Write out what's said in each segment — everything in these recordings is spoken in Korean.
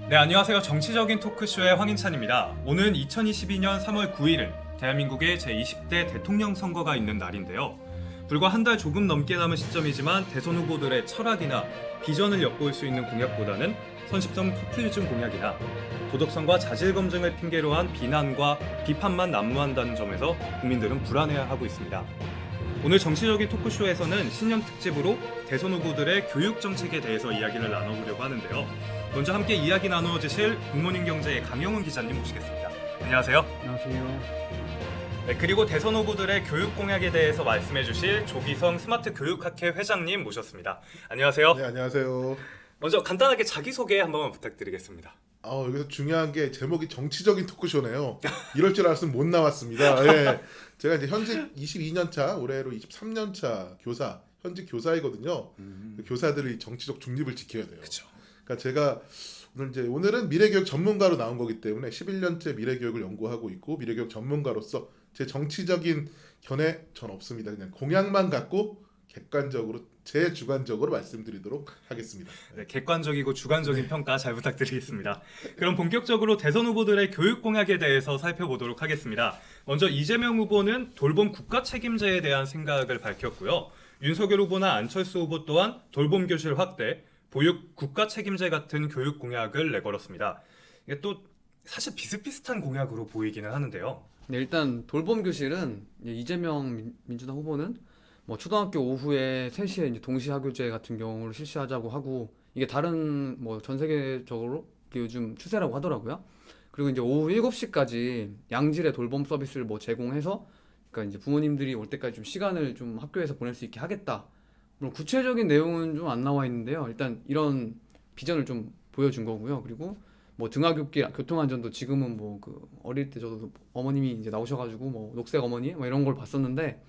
네, 안녕하세요. 정치적인 토크쇼의 황인찬입니다. 오는 2022년 3월 9일은 대한민국의 제20대 대통령 선거가 있는 날인데요. 불과 한 달 조금 넘게 남은 시점이지만 대선 후보들의 철학이나 비전을 엿볼 수 있는 공약보다는 선십성 포퓰리즘 공약이나 도덕성과 자질 검증을 핑계로 한 비난과 비판만 난무한다는 점에서 국민들은 불안해하고 있습니다. 오늘 정치적인 토크쇼에서는 신년 특집으로 대선 후보들의 교육 정책에 대해서 이야기를 나눠보려고 하는데요. 먼저 함께 이야기 나누어주실 굿모닝 경제의 강영훈 기자님 모시겠습니다. 안녕하세요. 안녕하세요. 네, 그리고 대선 후보들의 교육 공약에 대해서 말씀해주실 조기성 스마트 교육학회 회장님 모셨습니다. 안녕하세요. 네, 안녕하세요. 먼저 간단하게 자기소개 한 번만 부탁드리겠습니다. 여기서 중요한 게 제목이 정치적인 토크쇼네요. 이럴 줄 알았으면 못 나왔습니다. 예. 제가 이제 현직 22년 차, 올해로 23년 차 교사, 현직 교사이거든요. 그 교사들이 정치적 중립을 지켜야 돼요. 그렇죠. 그러니까 제가 오늘은 미래교육 전문가로 나온 거기 때문에 11년째 미래교육을 연구하고 있고 미래교육 전문가로서 제 정치적인 견해 전 없습니다. 그냥 공약만 갖고 객관적으로 제 주관적으로 말씀드리도록 하겠습니다. 네, 객관적이고 주관적인 평가 잘 부탁드리겠습니다. 그럼 본격적으로 대선 후보들의 교육 공약에 대해서 살펴보도록 하겠습니다. 먼저 이재명 후보는 돌봄 국가 책임제에 대한 생각을 밝혔고요. 윤석열 후보나 안철수 후보 또한 돌봄 교실 확대, 보육 국가 책임제 같은 교육 공약을 내걸었습니다. 이게 또 사실 비슷비슷한 공약으로 보이기는 하는데요. 네, 일단 돌봄 교실은 이재명 민주당 후보는 뭐 초등학교 오후에 3시에 이제 동시 학교제 같은 경우를 실시하자고 하고, 이게 다른 뭐 전 세계적으로 이게 요즘 추세라고 하더라고요. 그리고 이제 오후 7시까지 양질의 돌봄 서비스를 뭐 제공해서, 그러니까 이제 부모님들이 올 때까지 좀 시간을 좀 학교에서 보낼 수 있게 하겠다. 물론 구체적인 내용은 좀 안 나와 있는데요. 일단 이런 비전을 좀 보여준 거고요. 그리고 뭐 등하굣길 교통안전도 지금은 뭐 그 어릴 때 저도 어머님이 이제 나오셔가지고 뭐 녹색 어머니 뭐 이런 걸 봤었는데,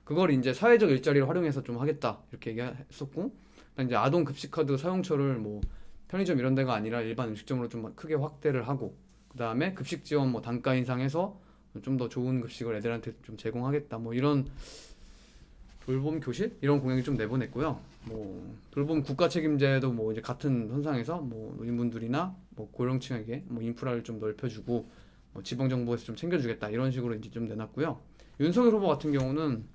그걸 이제 사회적 일자리를 활용해서 좀 하겠다 이렇게 얘기했었고, 그다음에 이제 아동 급식카드 사용처를 뭐 편의점 이런 데가 아니라 일반 음식점으로 좀 크게 확대를 하고, 그다음에 급식 지원 뭐 단가 인상해서 좀 더 좋은 급식을 애들한테 좀 제공하겠다, 뭐 이런 돌봄 교실 이런 공약이 좀 내보냈고요. 뭐 돌봄 국가 책임제도 뭐 이제 같은 선상에서 뭐 노인분들이나 뭐 고령층에게 뭐 인프라를 좀 넓혀주고 뭐 지방 정부에서 좀 챙겨주겠다 이런 식으로 이제 좀 내놨고요. 윤석열 후보 같은 경우는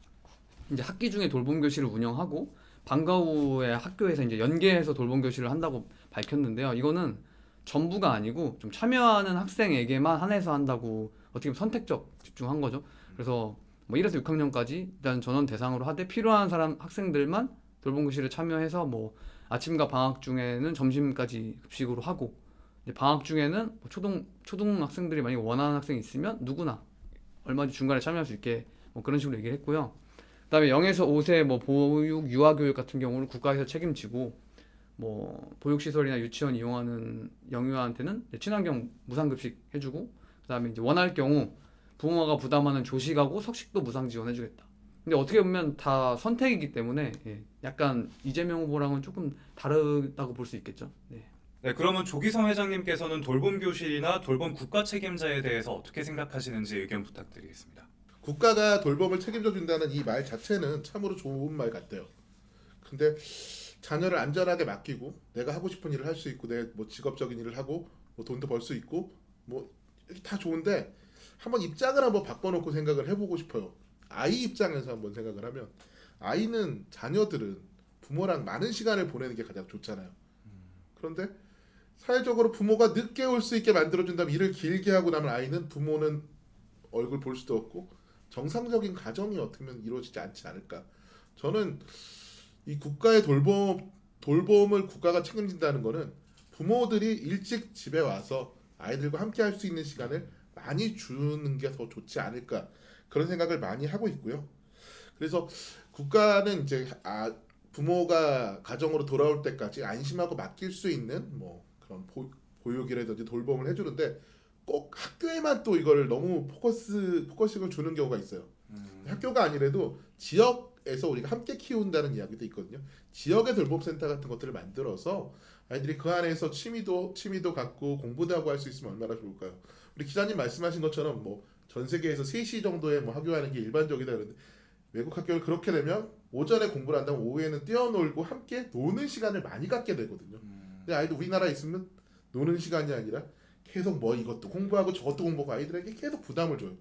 이제 학기 중에 돌봄 교실을 운영하고 방과 후에 학교에서 이제 연계해서 돌봄 교실을 한다고 밝혔는데요. 이거는 전부가 아니고 좀 참여하는 학생에게만 한해서 한다고, 어떻게 보면 선택적 집중한 거죠. 그래서 뭐 1에서 6학년까지 일단 전원 대상으로 하되 필요한 사람 학생들만 돌봄 교실에 참여해서 뭐 아침과 방학 중에는 점심까지 급식으로 하고, 이제 방학 중에는 뭐 초등학생들이 만약에 원하는 학생이 있으면 누구나 얼마든지 중간에 참여할 수 있게 뭐 그런 식으로 얘기를 했고요. 그다음에 0에서 5세 뭐 보육 유아교육 같은 경우는 국가에서 책임지고, 뭐 보육시설이나 유치원 이용하는 영유아한테는 친환경 무상급식 해주고, 그다음에 이제 원할 경우 부모가 부담하는 조식하고 석식도 무상 지원해주겠다. 근데 어떻게 보면 다 선택이기 때문에 약간 이재명 후보랑은 조금 다르다고 볼 수 있겠죠. 네. 네, 그러면 조기성 회장님께서는 돌봄 교실이나 돌봄 국가 책임제에 대해서 어떻게 생각하시는지 의견 부탁드리겠습니다. 국가가 돌봄을 책임져 준다는 이 말 자체는 참으로 좋은 말 같아요. 근데 자녀를 안전하게 맡기고 내가 하고 싶은 일을 할 수 있고 내 뭐 직업적인 일을 하고 뭐 돈도 벌 수 있고 뭐 다 좋은데, 한번 입장을 한번 바꿔놓고 생각을 해보고 싶어요. 아이 입장에서 한번 생각을 하면, 아이는 자녀들은 부모랑 많은 시간을 보내는 게 가장 좋잖아요. 그런데 사회적으로 부모가 늦게 올 수 있게 만들어준다면, 일을 길게 하고 나면 아이는 부모는 얼굴 볼 수도 없고 정상적인 가정이 어떻게 보면 이루어지지 않지 않을까. 저는 이 국가의 돌봄을 국가가 책임진다는 거는 부모들이 일찍 집에 와서 아이들과 함께 할 수 있는 시간을 많이 주는 게 더 좋지 않을까, 그런 생각을 많이 하고 있고요. 그래서 국가는 이제 부모가 가정으로 돌아올 때까지 안심하고 맡길 수 있는 뭐 그런 보육이라든지 돌봄을 해주는데, 꼭 학교에만 또 이거를 너무 포커싱을 주는 경우가 있어요. 학교가 아니라도 지역에서 우리가 함께 키운다는 이야기도 있거든요. 지역의 돌봄센터 같은 것들을 만들어서 아이들이 그 안에서 취미도 갖고 공부도 하고 할 수 있으면 얼마나 좋을까요? 우리 기자님 말씀하신 것처럼 뭐 전 세계에서 3시 정도에 뭐 학교하는 게 일반적이다 그러는데, 외국 학교를 그렇게 되면 오전에 공부를 한다면 오후에는 뛰어놀고 함께 노는 시간을 많이 갖게 되거든요. 근데 아이도 우리나라에 있으면 노는 시간이 아니라 계속 뭐 이것도 공부하고 저것도 공부하고 아이들에게 계속 부담을 줘요.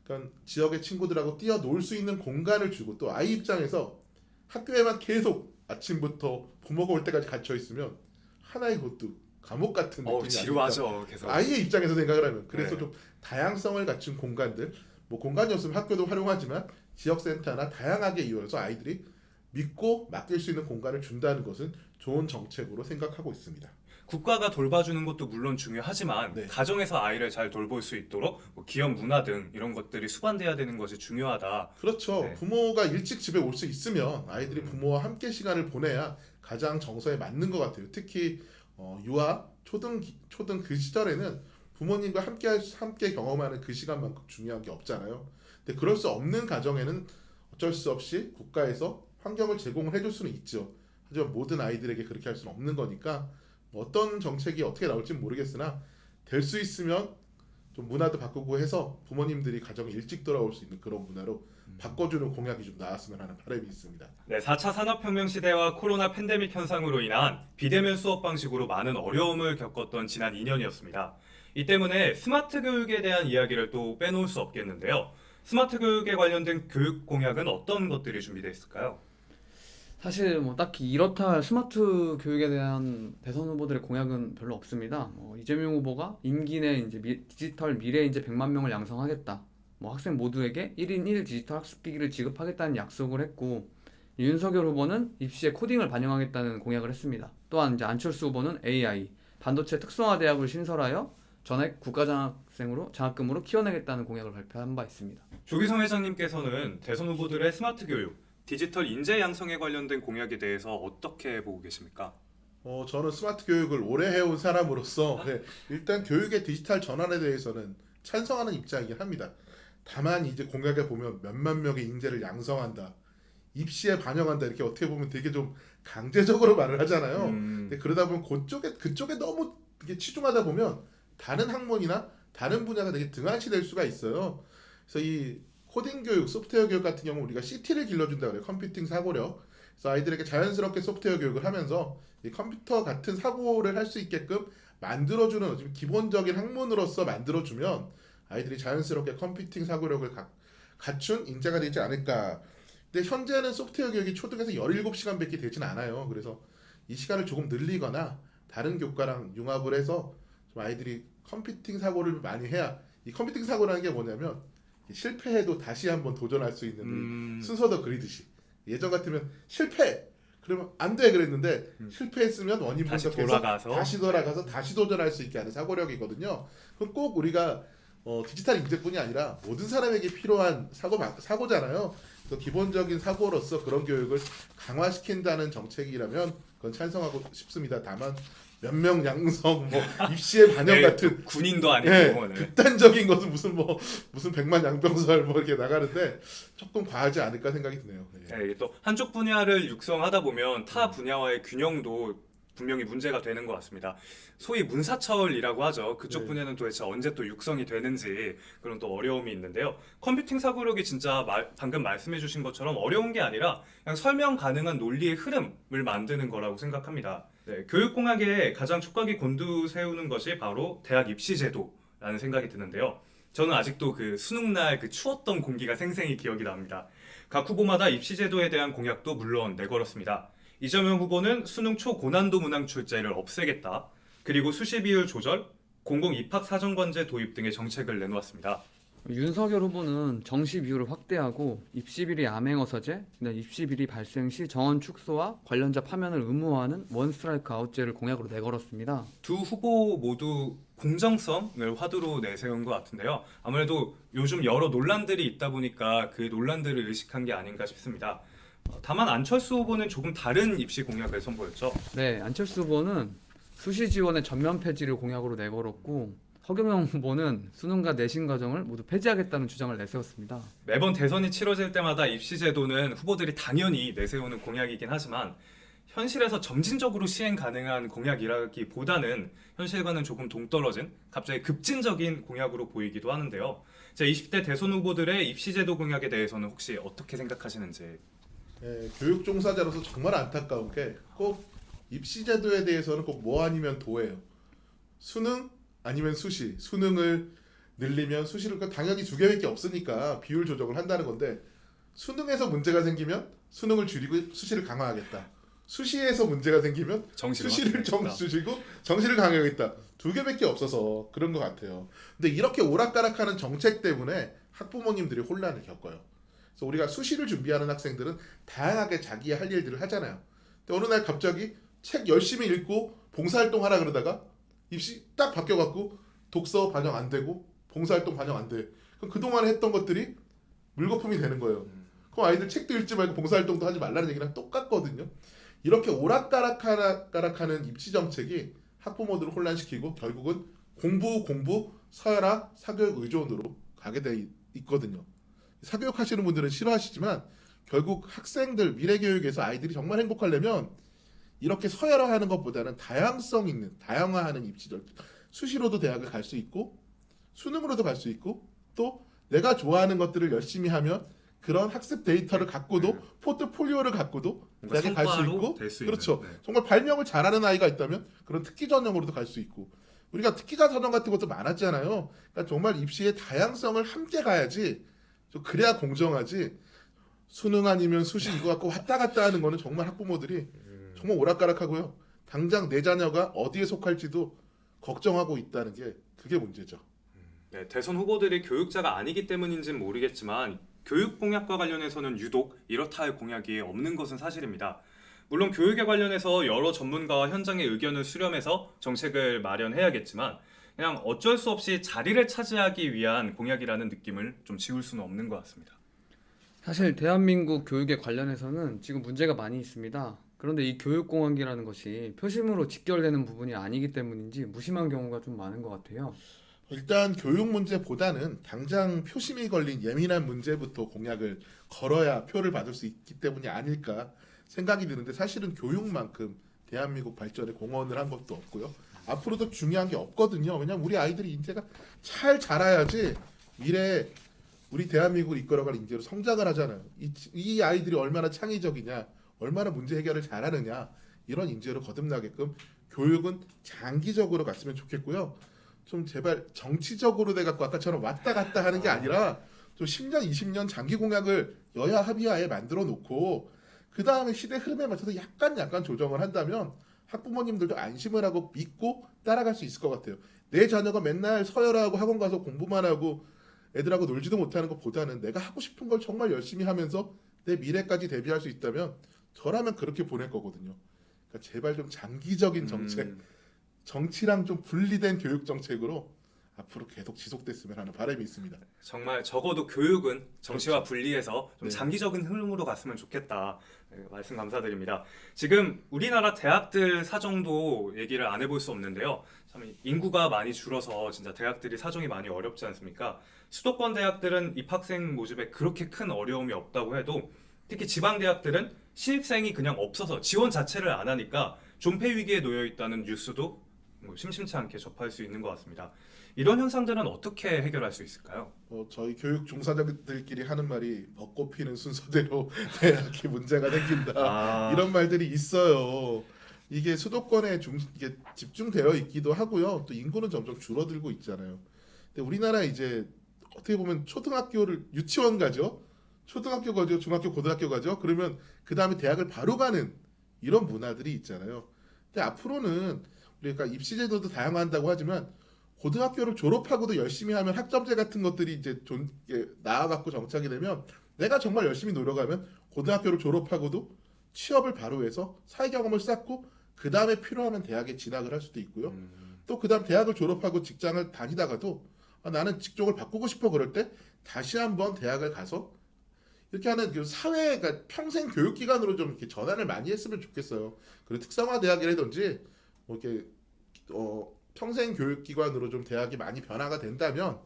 그러니까 지역의 친구들하고 뛰어놀 수 있는 공간을 주고 또 아이 입장에서 학교에만 계속 아침부터 부모가 올 때까지 갇혀 있으면 하나의 그것도 감옥 같은 느낌이 아닐까. 지루하죠. 계속. 아이의 입장에서 생각을 하면 그래서 네. 좀 다양성을 갖춘 공간들 뭐 공간이 없으면 학교도 활용하지만 지역센터나 다양하게 이용해서 아이들이 믿고 맡길 수 있는 공간을 준다는 것은 좋은 정책으로 생각하고 있습니다. 국가가 돌봐주는 것도 물론 중요하지만 네. 가정에서 아이를 잘 돌볼 수 있도록 뭐 기업 문화 등 이런 것들이 수반돼야 되는 것이 중요하다. 그렇죠. 네. 부모가 일찍 집에 올 수 있으면 아이들이 부모와 함께 시간을 보내야 가장 정서에 맞는 것 같아요. 특히 유아, 초등 그 시절에는 부모님과 함께 경험하는 그 시간만큼 중요한 게 없잖아요. 근데 그럴 수 없는 가정에는 어쩔 수 없이 국가에서 환경을 제공을 해줄 수는 있죠. 하지만 모든 아이들에게 그렇게 할 수는 없는 거니까 어떤 정책이 어떻게 나올지 모르겠으나 될 수 있으면 좀 문화도 바꾸고 해서 부모님들이 가정에 일찍 돌아올 수 있는 그런 문화로 바꿔주는 공약이 좀 나왔으면 하는 바람이 있습니다. 네, 4차 산업혁명 시대와 코로나 팬데믹 현상으로 인한 비대면 수업 방식으로 많은 어려움을 겪었던 지난 2년이었습니다. 이 때문에 스마트 교육에 대한 이야기를 또 빼놓을 수 없겠는데요. 스마트 교육에 관련된 교육 공약은 어떤 것들이 준비되어 있을까요? 사실 뭐 딱히 이렇다 할 스마트 교육에 대한 대선 후보들의 공약은 별로 없습니다. 이재명 후보가 임기 내 이제 디지털 미래 인재 100만 명을 양성하겠다. 학생 모두에게 1인 1 디지털 학습기기를 지급하겠다는 약속을 했고, 윤석열 후보는 입시에 코딩을 반영하겠다는 공약을 했습니다. 또한 이제 안철수 후보는 AI, 반도체 특성화 대학을 신설하여 전액 장학금으로 키워내겠다는 공약을 발표한 바 있습니다. 조기성 회장님께서는 대선 후보들의 스마트 교육, 디지털 인재 양성에 관련된 공약에 대해서 어떻게 보고 계십니까? 저는 스마트 교육을 오래 해온 사람으로서 일단 교육의 디지털 전환에 대해서는 찬성하는 입장이긴 합니다. 다만 이제 공약에 보면 몇만 명의 인재를 양성한다, 입시에 반영한다 이렇게 어떻게 보면 되게 좀 강제적으로 말을 하잖아요. 근데 그러다 보면 그쪽에 너무 이게 치중하다 보면 다른 학문이나 다른 분야가 되게 등한시될 수가 있어요. 그래서 이 코딩 교육, 소프트웨어 교육 같은 경우 우리가 CT를 길러준다 그래요. 컴퓨팅 사고력. 그래서 아이들에게 자연스럽게 소프트웨어 교육을 하면서 이 컴퓨터 같은 사고를 할 수 있게끔 만들어주는 어쩌면 기본적인 학문으로서 만들어주면 아이들이 자연스럽게 컴퓨팅 사고력을 갖춘 인재가 되지 않을까. 근데 현재는 소프트웨어 교육이 초등에서 17시간밖에 되진 않아요. 그래서 이 시간을 조금 늘리거나 다른 교과랑 융합을 해서 좀 아이들이 컴퓨팅 사고를 많이 해야, 이 컴퓨팅 사고라는 게 뭐냐면 실패해도 다시 한번 도전할 수 있는 순서도 그리듯이 예전 같으면 실패 그러면 안 돼 그랬는데 실패했으면 원인 다시 분석해서 돌아가서 다시 도전할 수 있게 하는 사고력이거든요. 그럼 꼭 우리가 디지털 인재뿐이 아니라 모든 사람에게 필요한 사고잖아요. 그래서 기본적인 사고로서 그런 교육을 강화시킨다는 정책이라면 그건 찬성하고 싶습니다. 다만 몇 명 양성, 입시의 반영 같은 군인도 아니고 극단적인 것은 무슨 100만 양병설 이렇게 나가는데 조금 과하지 않을까 생각이 드네요. 네, 또 한쪽 분야를 육성하다 보면 타 분야와의 균형도 분명히 문제가 되는 것 같습니다. 소위 문사철이라고 하죠. 그쪽 네. 분야는 도대체 언제 또 육성이 되는지 그런 또 어려움이 있는데요. 컴퓨팅 사고력이 진짜 방금 말씀해주신 것처럼 어려운 게 아니라 그냥 설명 가능한 논리의 흐름을 만드는 거라고 생각합니다. 네, 교육공학에 가장 촉각이 곤두세우는 것이 바로 대학 입시제도라는 생각이 드는데요. 저는 아직도 그 수능날 그 추웠던 공기가 생생히 기억이 납니다. 각 후보마다 입시제도에 대한 공약도 물론 내걸었습니다. 이재명 후보는 수능 초고난도 문항 출제를 없애겠다. 그리고 수시 비율 조절, 공공 입학 사정관제 도입 등의 정책을 내놓았습니다. 윤석열 후보는 정시 비율을 확대하고 입시 비리 암행어서제, 입시 비리 발생 시 정원 축소와 관련자 파면을 의무화하는 원 스트라이크 아웃제를 공약으로 내걸었습니다. 두 후보 모두 공정성을 화두로 내세운 것 같은데요. 아무래도 요즘 여러 논란들이 있다 보니까 그 논란들을 의식한 게 아닌가 싶습니다. 다만 안철수 후보는 조금 다른 입시 공약을 선보였죠. 네, 안철수 후보는 수시 지원의 전면 폐지를 공약으로 내걸었고, 허경영 후보는 수능과 내신 과정을 모두 폐지하겠다는 주장을 내세웠습니다. 매번 대선이 치러질 때마다 입시제도는 후보들이 당연히 내세우는 공약이긴 하지만 현실에서 점진적으로 시행 가능한 공약이라기보다는 현실과는 조금 동떨어진 갑자기 급진적인 공약으로 보이기도 하는데요. 제 20대 대선 후보들의 입시제도 공약에 대해서는 혹시 어떻게 생각하시는지? 교육 종사자로서 정말 안타까운 게 꼭 입시제도에 대해서는 꼭 뭐 아니면 도예요. 수능 아니면 수시. 수능을 늘리면 수시를 당연히 두 개밖에 없으니까 비율 조정을 한다는 건데 수능에서 문제가 생기면 수능을 줄이고 수시를 강화하겠다. 수시에서 문제가 생기면 정시를 수시를 확대하겠다. 줄이고 정시를 강화하겠다. 두 개밖에 없어서 그런 것 같아요. 근데 이렇게 오락가락하는 정책 때문에 학부모님들이 혼란을 겪어요. 그래서 우리가 수시를 준비하는 학생들은 다양하게 자기의 할 일들을 하잖아요. 근데 어느 날 갑자기 책 열심히 읽고 봉사활동 하라 그러다가 입시 딱 바뀌어갖고 독서 반영 안 되고 봉사활동 반영 안 돼. 그럼 그동안 했던 것들이 물거품이 되는 거예요. 그럼 아이들 책도 읽지 말고 봉사활동도 하지 말라는 얘기랑 똑같거든요. 이렇게 오락가락하는 입시 정책이 학부모들을 혼란시키고 결국은 공부 서열화 사교육 의존으로 가게 돼 있거든요. 사교육 하시는 분들은 싫어하시지만 결국 학생들 미래 교육에서 아이들이 정말 행복하려면 이렇게 서열화하는 것보다는 다양성 있는 다양화하는 입시 정책. 수시로도 대학을 갈 수 있고 수능으로도 갈 수 있고 또 내가 좋아하는 것들을 열심히 하면 그런 학습 데이터를 갖고도 포트폴리오를 갖고도 뭔가 대학에 갈 수 성과로 있고 될 수 그렇죠. 있는, 네. 정말 발명을 잘하는 아이가 있다면 그런 특기 전형으로도 갈 수 있고 우리가 특기자 전형 같은 것도 많았잖아요. 그러니까 정말 입시의 다양성을 함께 가야지 좀 그래야 공정하지 수능 아니면 수시 이거 갖고 왔다 갔다 하는 거는 정말 학부모들이 정말 오락가락하고요. 당장 내 자녀가 어디에 속할지도 걱정하고 있다는 게 그게 문제죠. 네, 대선 후보들이 교육자가 아니기 때문인지는 모르겠지만 교육 공약과 관련해서는 유독 이렇다 할 공약이 없는 것은 사실입니다. 물론 교육에 관련해서 여러 전문가와 현장의 의견을 수렴해서 정책을 마련해야겠지만 그냥 어쩔 수 없이 자리를 차지하기 위한 공약이라는 느낌을 좀 지울 수는 없는 것 같습니다. 사실 대한민국 교육에 관련해서는 지금 문제가 많이 있습니다. 그런데 이 교육공학이라는 것이 표심으로 직결되는 부분이 아니기 때문인지 무심한 경우가 좀 많은 것 같아요. 일단 교육 문제보다는 당장 표심이 걸린 예민한 문제부터 공약을 걸어야 표를 받을 수 있기 때문이 아닐까 생각이 드는데 사실은 교육만큼 대한민국 발전에 공헌을 한 것도 없고요. 앞으로도 중요한 게 없거든요. 왜냐면 우리 아이들이 인재가 잘 자라야지 미래에 우리 대한민국을 이끌어갈 인재로 성장을 하잖아요. 이 아이들이 얼마나 창의적이냐, 얼마나 문제 해결을 잘하느냐 이런 인재로 거듭나게끔 교육은 장기적으로 갔으면 좋겠고요. 좀 제발 정치적으로 돼갖고 아까처럼 왔다 갔다 하는 게 아니라 좀 10년, 20년 장기 공약을 여야 합의하에 만들어 놓고 그 다음에 시대 흐름에 맞춰서 약간 조정을 한다면 학부모님들도 안심을 하고 믿고 따라갈 수 있을 것 같아요. 내 자녀가 맨날 서열화하고 학원 가서 공부만 하고 애들하고 놀지도 못하는 것보다는 내가 하고 싶은 걸 정말 열심히 하면서 내 미래까지 대비할 수 있다면 저라면 그렇게 보낼 거거든요. 그러니까 제발 좀 장기적인 정책, 정치랑 좀 분리된 교육 정책으로 앞으로 계속 지속됐으면 하는 바람이 있습니다. 정말 적어도 교육은 정치와 분리해서 좀 네. 장기적인 흐름으로 갔으면 좋겠다. 네, 말씀 감사드립니다. 지금 우리나라 대학들 사정도 얘기를 안 해볼 수 없는데요. 참 인구가 많이 줄어서 진짜 대학들이 사정이 많이 어렵지 않습니까? 수도권 대학들은 입학생 모집에 그렇게 큰 어려움이 없다고 해도 특히 지방 대학들은 신입생이 그냥 없어서 지원 자체를 안 하니까 존폐 위기에 놓여 있다는 뉴스도 심심치 않게 접할 수 있는 것 같습니다. 이런 현상들은 어떻게 해결할 수 있을까요? 저희 교육 종사자들끼리 하는 말이 벚꽃 피는 순서대로 대학이 문제가 생긴다. 이런 말들이 있어요. 이게 수도권에 이게 집중되어 있기도 하고요. 또 인구는 점점 줄어들고 있잖아요. 근데 우리나라 이제 어떻게 보면 초등학교를 유치원 가죠. 초등학교 가죠. 중학교, 고등학교 가죠. 그러면 그 다음에 대학을 바로 가는 이런 문화들이 있잖아요. 근데 앞으로는 그러니까 입시 제도도 다양화한다고 하지만 고등학교를 졸업하고도 열심히 하면 학점제 같은 것들이 이제 나와갖고 정착이 되면 내가 정말 열심히 노력하면 고등학교를 졸업하고도 취업을 바로 해서 사회 경험을 쌓고 그 다음에 필요하면 대학에 진학을 할 수도 있고요. 또 그 다음 대학을 졸업하고 직장을 다니다가도 나는 직종을 바꾸고 싶어 그럴 때 다시 한번 대학을 가서 이렇게 하는 그 사회가 평생 교육기관으로 좀 이렇게 전환을 많이 했으면 좋겠어요. 그리고 특성화 대학이라든지 뭐 이렇게 평생 교육기관으로 좀 대학이 많이 변화가 된다면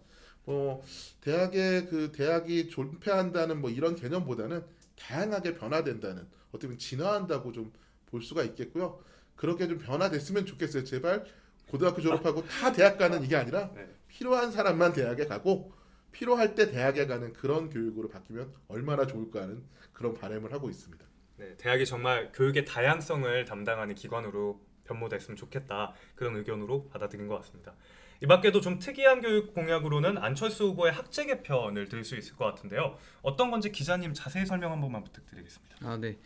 대학이 존폐한다는 뭐 이런 개념보다는 다양하게 변화된다는 어떻게 보면 진화한다고 좀 볼 수가 있겠고요. 그렇게 좀 변화됐으면 좋겠어요. 제발 고등학교 졸업하고 다 대학 가는 이게 아니라 네. 필요한 사람만 대학에 가고 필요할 때 대학에 가는 그런 교육으로 바뀌면 얼마나 좋을까 하는 그런 바람을 하고 있습니다. 네, 대학이 정말 교육의 다양성을 담당하는 기관으로 변모됐으면 좋겠다 그런 의견으로 받아들인 것 같습니다. 이 밖에도 좀 특이한 교육 공약으로는 안철수 후보의 학제 개편을 들 수 있을 것 같은데요. 어떤 건지 기자님 자세히 설명 한 번만 부탁드리겠습니다. 아, 네.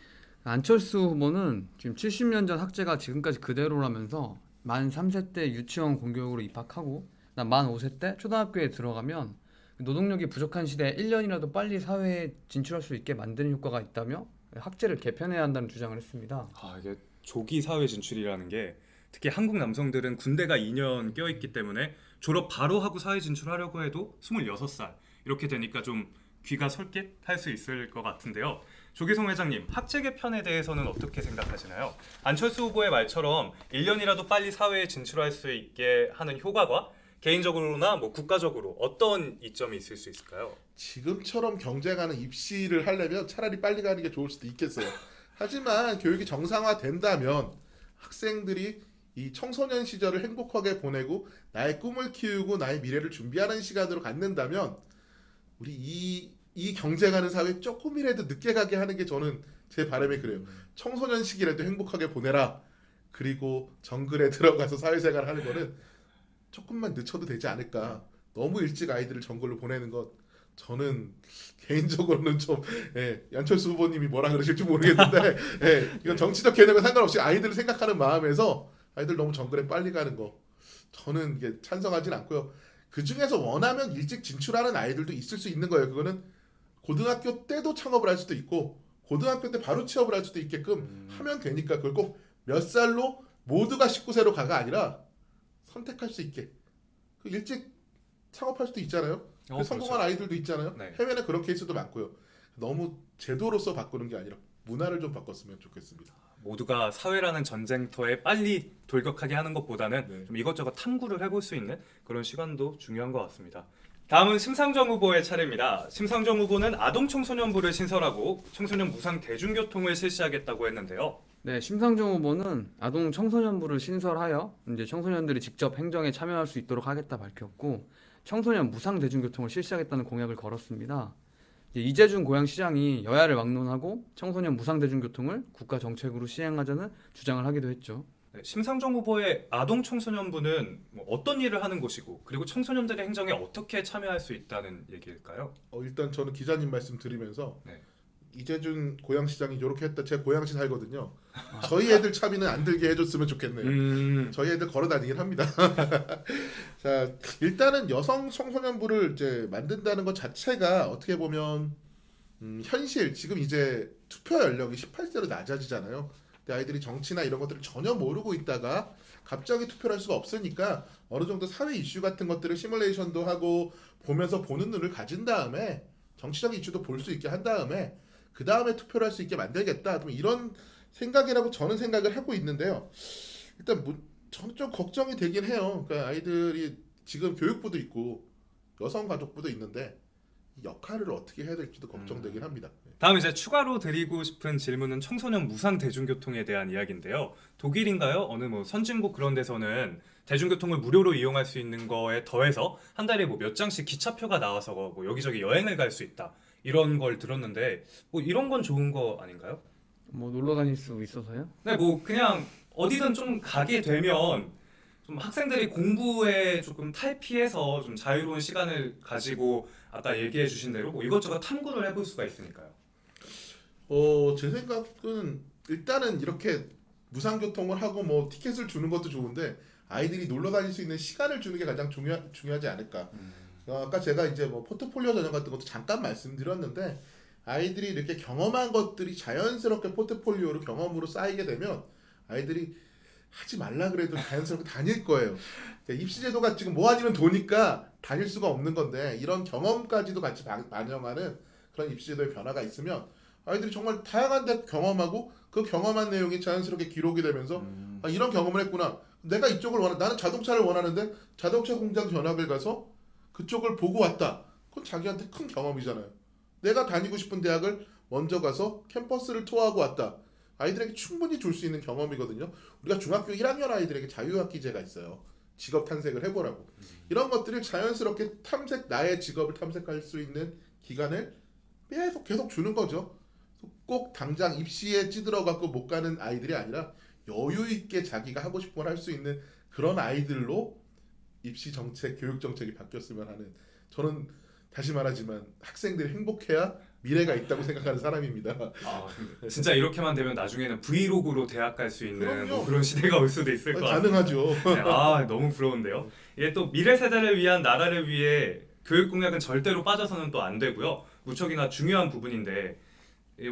안철수 후보는 지금 70년 전 학제가 지금까지 그대로라면서 만 3세 때 유치원 공교육으로 입학하고 만 5세 때 초등학교에 들어가면 노동력이 부족한 시대에 1년이라도 빨리 사회에 진출할 수 있게 만드는 효과가 있다며 학제를 개편해야 한다는 주장을 했습니다. 이게 조기 사회 진출이라는 게 특히 한국 남성들은 군대가 2년 껴있기 때문에 졸업 바로 하고 사회 진출하려고 해도 26살 이렇게 되니까 좀 귀가 솔깃할 수 있을 것 같은데요. 조기성 회장님, 학제 개편에 대해서는 어떻게 생각하시나요? 안철수 후보의 말처럼 1년이라도 빨리 사회에 진출할 수 있게 하는 효과가 개인적으로나 뭐 국가적으로 어떤 이점이 있을 수 있을까요? 지금처럼 경쟁하는 입시를 하려면 차라리 빨리 가는 게 좋을 수도 있겠어요. 하지만 교육이 정상화된다면 학생들이 이 청소년 시절을 행복하게 보내고 나의 꿈을 키우고 나의 미래를 준비하는 시간으로 갖는다면 우리 이 경쟁하는 사회에 조금이라도 늦게 가게 하는 게 저는 제 바람이 그래요. 청소년 시기라도 행복하게 보내라. 그리고 정글에 들어가서 사회생활 하는 거는 조금만 늦춰도 되지 않을까. 너무 일찍 아이들을 정글로 보내는 것 저는 개인적으로는 좀 안철수 후보님이 뭐라 그러실지 모르겠는데 이건 정치적 개념과 상관없이 아이들을 생각하는 마음에서 아이들 너무 정글에 빨리 가는 거 저는 이게 찬성하진 않고요. 그 중에서 원하면 일찍 진출하는 아이들도 있을 수 있는 거예요. 그거는 고등학교 때도 창업을 할 수도 있고 고등학교 때 바로 취업을 할 수도 있게끔 하면 되니까 그걸 꼭 몇 살로 모두가 19세로 가가 아니라 선택할 수 있게 그 일찍 창업할 수도 있잖아요. 성공한 그렇죠. 아이들도 있잖아요. 네. 해외는 그런 케이스도 많고요. 너무 제도로서 바꾸는 게 아니라 문화를 좀 바꿨으면 좋겠습니다. 모두가 사회라는 전쟁터에 빨리 돌격하게 하는 것보다는 네. 좀 이것저것 탐구를 해볼 수 있는 그런 시간도 중요한 것 같습니다. 다음은 심상정 후보의 차례입니다. 심상정 후보는 아동청소년부를 신설하고 청소년 무상 대중교통을 실시하겠다고 했는데요. 네, 심상정 후보는 아동 청소년부를 신설하여 이제 청소년들이 직접 행정에 참여할 수 있도록 하겠다 밝혔고 청소년 무상 대중교통을 실시하겠다는 공약을 걸었습니다. 이재준 고양시장이 여야를 막론하고 청소년 무상 대중교통을 국가 정책으로 시행하자는 주장을 하기도 했죠. 네, 심상정 후보의 아동청소년부는 뭐 어떤 일을 하는 곳이고 그리고 청소년들의 행정에 어떻게 참여할 수 있다는 얘기일까요? 일단 저는 기자님 말씀 드리면서 네. 이재준 고양시장이 이렇게 했다. 제 고양시 살거든요. 저희 애들 차비는 안 들게 해줬으면 좋겠네요. 저희 애들 걸어 다니긴 합니다. 자, 일단은 여성 청소년부를 이제 만든다는 것 자체가 어떻게 보면 현실 지금 이제 투표 연령이 18세로 낮아지잖아요. 근데 아이들이 정치나 이런 것들을 전혀 모르고 있다가 갑자기 투표를 할 수가 없으니까 어느 정도 사회 이슈 같은 것들을 시뮬레이션도 하고 보면서 보는 눈을 가진 다음에 정치적인 이슈도 볼 수 있게 한 다음에 그 다음에 투표를 할 수 있게 만들겠다. 좀 이런 생각이라고 저는 생각을 하고 있는데요. 일단 저는 좀 걱정이 되긴 해요. 그러니까 아이들이 지금 교육부도 있고 여성가족부도 있는데 이 역할을 어떻게 해야 될지도 걱정되긴 합니다. 다음 이제 추가로 드리고 싶은 질문은 청소년 무상 대중교통에 대한 이야기인데요. 독일인가요? 어느 뭐 선진국 그런 데서는 대중교통을 무료로 이용할 수 있는 거에 더해서 한 달에 뭐 몇 장씩 기차표가 나와서 뭐 여기저기 여행을 갈 수 있다. 이런 걸 들었는데 뭐 이런 건 좋은 거 아닌가요? 뭐 놀러 다닐 수 있어서요? 네, 뭐 그냥 어디든 좀 가게 되면 좀 학생들이 공부에 조금 탈피해서 좀 자유로운 시간을 가지고 아까 얘기해 주신 대로 뭐 이것저것 탐구를 해볼 수가 있으니까요. 제 생각은 일단은 이렇게 무상교통을 하고 뭐 티켓을 주는 것도 좋은데 아이들이 놀러 다닐 수 있는 시간을 주는 게 가장 중요하지 않을까. 아까 제가 이제 뭐 포트폴리오 전형 같은 것도 잠깐 말씀드렸는데 아이들이 이렇게 경험한 것들이 자연스럽게 포트폴리오로 경험으로 쌓이게 되면 아이들이 하지 말라 그래도 자연스럽게 다닐 거예요. 그러니까 입시제도가 지금 뭐 아니면 도니까 다닐 수가 없는 건데 이런 경험까지도 같이 반영하는 그런 입시제도의 변화가 있으면 아이들이 정말 다양한 데 경험하고 그 경험한 내용이 자연스럽게 기록이 되면서 이런 경험을 했구나. 내가 이쪽을 나는 자동차를 원하는데 자동차 공장 견학을 가서 그쪽을 보고 왔다. 그건 자기한테 큰 경험이잖아요. 내가 다니고 싶은 대학을 먼저 가서 캠퍼스를 투어하고 왔다. 아이들에게 충분히 줄 수 있는 경험이거든요. 우리가 중학교 1학년 아이들에게 자유학기제가 있어요. 직업 탐색을 해보라고. 이런 것들을 자연스럽게 나의 직업을 탐색할 수 있는 기간을 계속 주는 거죠. 꼭 당장 입시에 찌들어갖고 못 가는 아이들이 아니라 여유 있게 자기가 하고 싶은 걸 할 수 있는 그런 아이들로 입시 정책, 교육 정책이 바뀌었으면 하는, 저는 다시 말하지만 학생들이 행복해야 미래가 있다고 생각하는 사람입니다. 진짜 이렇게만 되면 나중에는 브이로그로 대학 갈 수 있는 그럼요. 뭐 그런 시대가 올 수도 있을 것 같아요. 가능하죠. 네, 너무 부러운데요. 이게 또 미래 세대를 위한 나라를 위해 교육 공약은 절대로 빠져서는 또 안 되고요. 무척이나 중요한 부분인데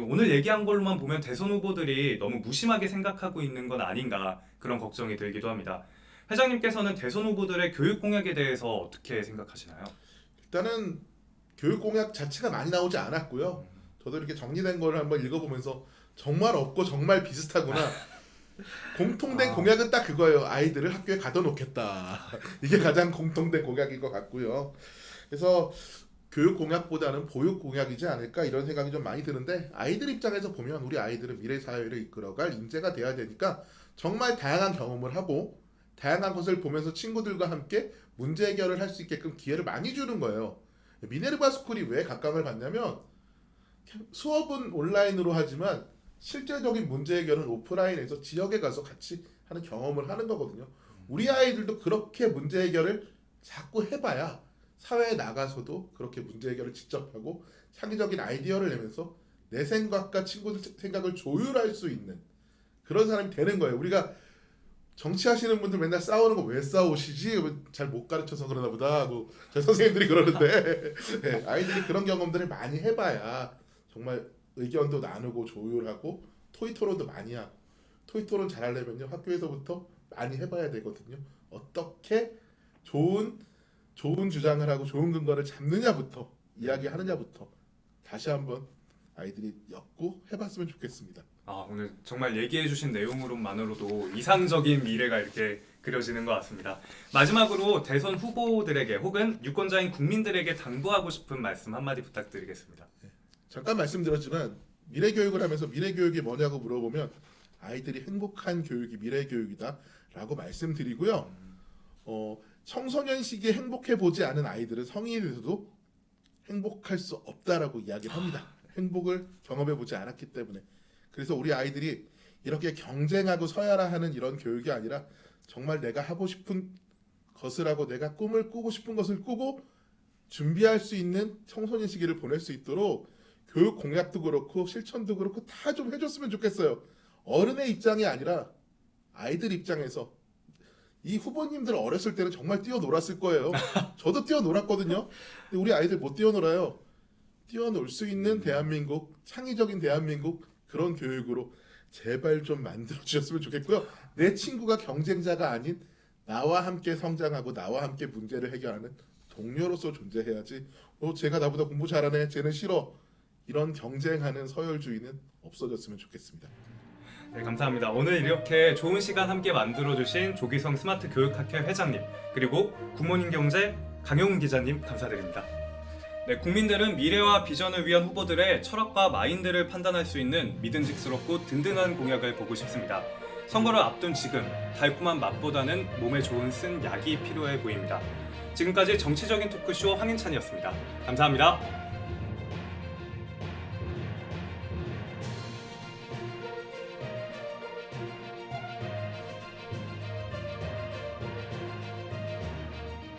오늘 얘기한 걸로만 보면 대선 후보들이 너무 무심하게 생각하고 있는 건 아닌가 그런 걱정이 들기도 합니다. 회장님께서는 대선 후보들의 교육 공약에 대해서 어떻게 생각하시나요? 일단은 교육 공약 자체가 많이 나오지 않았고요. 저도 이렇게 정리된 거를 한번 읽어보면서 정말 없고 정말 비슷하구나. 공통된 공약은 딱 그거예요. 아이들을 학교에 가둬놓겠다. 이게 가장 공통된 공약인 것 같고요. 그래서 교육 공약보다는 보육 공약이지 않을까 이런 생각이 좀 많이 드는데, 아이들 입장에서 보면 우리 아이들은 미래 사회를 이끌어갈 인재가 돼야 되니까 정말 다양한 경험을 하고 다양한 것을 보면서 친구들과 함께 문제 해결을 할 수 있게끔 기회를 많이 주는 거예요. 미네르바 스쿨이 왜 각광을 받냐면 수업은 온라인으로 하지만 실제적인 문제 해결은 오프라인에서 지역에 가서 같이 하는 경험을 하는 거거든요. 우리 아이들도 그렇게 문제 해결을 자꾸 해봐야 사회에 나가서도 그렇게 문제 해결을 직접 하고 창의적인 아이디어를 내면서 내 생각과 친구들 생각을 조율할 수 있는 그런 사람이 되는 거예요. 우리가 정치하시는 분들 맨날 싸우는 거 왜 싸우시지? 잘 못 가르쳐서 그러나 보다 하고 저 선생님들이 그러는데 네, 아이들이 그런 경험들을 많이 해봐야 정말 의견도 나누고 조율하고 토의 토론도 많이 하고, 토의 토론 잘하려면요 학교에서부터 많이 해봐야 되거든요. 어떻게 좋은 주장을 하고 좋은 근거를 잡느냐부터 이야기하느냐부터 다시 한번 아이들이 엮고 해봤으면 좋겠습니다. 오늘 정말 얘기해주신 내용으로만으로도 이상적인 미래가 이렇게 그려지는 것 같습니다. 마지막으로 대선 후보들에게 혹은 유권자인 국민들에게 당부하고 싶은 말씀 한마디 부탁드리겠습니다. 잠깐 말씀드렸지만 미래 교육을 하면서 미래 교육이 뭐냐고 물어보면 아이들이 행복한 교육이 미래 교육이다 라고 말씀드리고요. 청소년 시기에 행복해 보지 않은 아이들은 성인이 돼서도 행복할 수 없다라고 이야기를 합니다. 행복을 경험해 보지 않았기 때문에. 그래서 우리 아이들이 이렇게 경쟁하고 서열화하는 이런 교육이 아니라 정말 내가 하고 싶은 것을 하고 내가 꿈을 꾸고 싶은 것을 꾸고 준비할 수 있는 청소년 시기를 보낼 수 있도록 교육 공약도 그렇고 실천도 그렇고 다 좀 해줬으면 좋겠어요. 어른의 입장이 아니라 아이들 입장에서. 이 후보님들 어렸을 때는 정말 뛰어놀았을 거예요. 저도 뛰어놀았거든요. 근데 우리 아이들 못 뛰어놀아요. 뛰어놀 수 있는 대한민국, 창의적인 대한민국, 그런 교육으로 제발 좀 만들어 주셨으면 좋겠고요. 내 친구가 경쟁자가 아닌 나와 함께 성장하고 나와 함께 문제를 해결하는 동료로서 존재해야지. 쟤가 나보다 공부 잘하네, 쟤는 싫어, 이런 경쟁하는 서열주의는 없어졌으면 좋겠습니다. 네, 감사합니다. 오늘 이렇게 좋은 시간 함께 만들어주신 조기성 스마트 교육학회 회장님, 그리고 굿모닝 경제 강영훈 기자님 감사드립니다. 네, 국민들은 미래와 비전을 위한 후보들의 철학과 마인드를 판단할 수 있는 믿음직스럽고 든든한 공약을 보고 싶습니다. 선거를 앞둔 지금 달콤한 맛보다는 몸에 좋은 쓴 약이 필요해 보입니다. 지금까지 정치적인 토크쇼 황인찬이었습니다. 감사합니다.